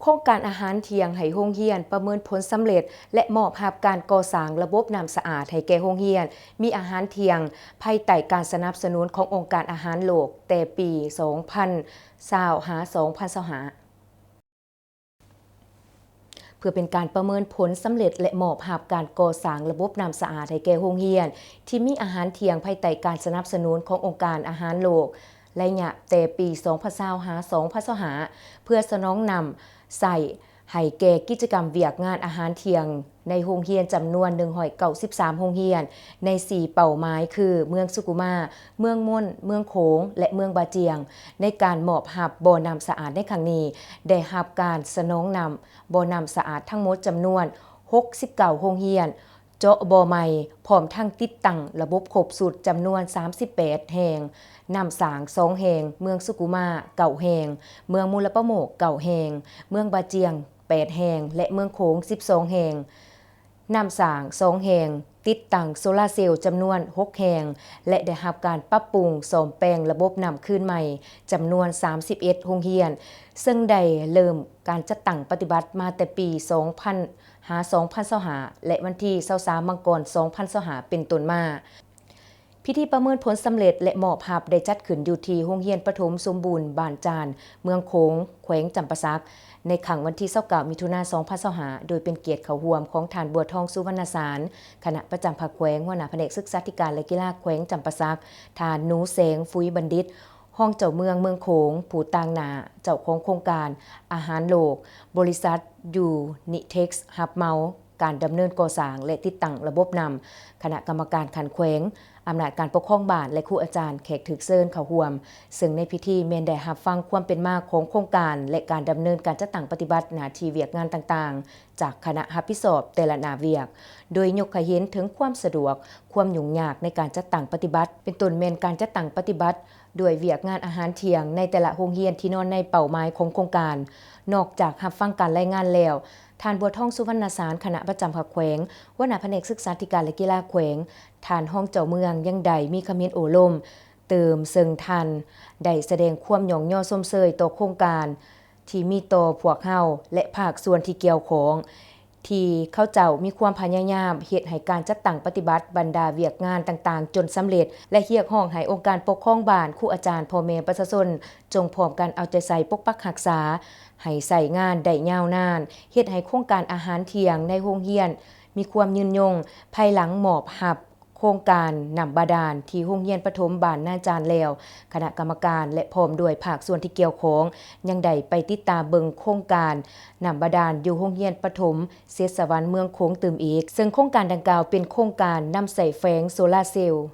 โครงการอาหารเที่ยงให้โรงเรียนประเมินผลสำเร็จและมอบภาพการก่อสร้างระบบน้ำสะอาดให้แก่โรงเรียนมีอาหารเที่ยงภายใต้การสนับสนุนขององค์การอาหารโลกแต่ปี 2020 หา 2025 เพื่อเป็นการประเมินผลสำเร็จและมอบภาพการก่อสร้างระบบน้ำสะอาดให้แก่โรงเรียนที่มีอาหารเที่ยงภายใต้การสนับสนุนขององค์การอาหารโลกระยะแต่ปี 2020 หา 2025 เพื่อสนองนำใส่ให้แก่กิจกรรมเวียกงานอาหารเที่ยงในโรงเรียนจำนวน193โรงเรียนใน4เป้าหมายคือเมืองสุกุมาเมืองม่นเมืองโขงและเมืองบาเจียงในการมอบรับบ่อน้ำสะอาดในครั้งนี้ได้รับการสนองนำบ่อน้ำสะอาดทั้งหมดจำนวน69โรงเรียนเจาะบ่อใหม่พร้อมทั้งติดตั้งระบบครบสูตรจำนวน38แห่งน้ำสาง2แห่งเมืองสุกุมา9แห่งเมืองมูลปะโมก9แห่งเมืองบาเจียง8แห่งและเมืองโขง12แห่งน้ำสาง2แห่งติดตั้งโซลาร์เซลล์จำนวน6แห่งและได้รับการปรับปรุงซ่อมแปลงระบบน้ำคืนใหม่จำนวน31โรงเรียนซึ่งได้เริ่มการจัดตั้งปฏิบัติมาแต่ปี2025และวันที่23มังกร2025เป็นต้นมาพิธีประเมินผลสำเร็จและมอบภาพได้จัดขึ้นอยู่ที่โรงเรียนประถมสมบูรณ์บ้านจานเมืองโขงแขวงจำปาสักในขังวันที่29มิถุนายน2025โดยเป็นเกียรติเข้าร่วมของท่านบัวทองสุวรรณสารคณะประจำภาคแขวงหัวหน้าแผนกศึกษาธิการและกีฬาแขวงจำปาสักท่านหนูแสงฟุยบัณฑิตห้องเจ้าเมืองเมืองโขงผู้ต่างหน้าเจ้าของโครงการอาหารโลกบริษัทยูนิเท็กซ์ฮับเมาการดำเนินก่อสร้างและติดตั้งระบบน้ำคณะกรรมการขันแขวงอำนาจการปกครองบ้านและครูอาจารย์แขกถึกเซินเข้าร่วมซึ่งในพิธีแม่นได้รับฟังความเป็นมาของโครงการและการดำเนินการจัดตั้งปฏิบัติหน้าที่เวียกงานต่างๆจากคณะรับผิดชอบแต่ละหน้าเวียกโดยยกให้เห็นถึงความสะดวกความยุ่งยากในการจัดตั้งปฏิบัติเป็นต้นแม่นการจัดตั้งปฏิบัติด้วยเวียกงานอาหารเที่ยงในแต่ละโรงเรียนที่นอนในเป้าหมายของโครงการนอกจากรับฟังการรายงานแล้วท่านบัวทองสุวรรณสารคณะประจำภาคแขวงหัวหน้าแผนกศึกษาธิการและกีฬาแขวงท่านห้องเจ้าเมืองยังได้มีคำเห็นโอลมเติมซึ่งท่านได้แสดงความหยองย่อชมเชยต่อโครงการที่มีต่อพวกเฮาและภาคส่วนที่เกี่ยวข้องที่เขาเจ้ามีความพยายามเฮ็ดให้การจัดตั้งปฏิบัติบรรดาเวียกงานต่างๆจนสำเร็จและเรียกร้องให้องค์การปกครองบ้านครูอาจารย์พ่อแม่ประชาชนจงพร้อมกันเอาใจใส่ปกปักรักษาให้ใส่งานได้ยาวนานเฮ็ดให้โครงการอาหารเที่ยงในโรงเรียนมีความยืนยงภายหลังมอบรับโครงการน้ำบาดาลที่โรงเรียนประถมบ้านนาจารแล้วคณะกรรมการและพร้อมด้วยภาคส่วนที่เกี่ยวข้องยังได้ไปติดตามเบิ่งโครงการน้ำบาดาลอยู่โรงเรียนประถมเศรษฐสวรรค์เมืองโขงตื่มอีกซึ่งโครงการดังกล่าวเป็นโครงการนำใส่แฝงโซลาร์เซลล์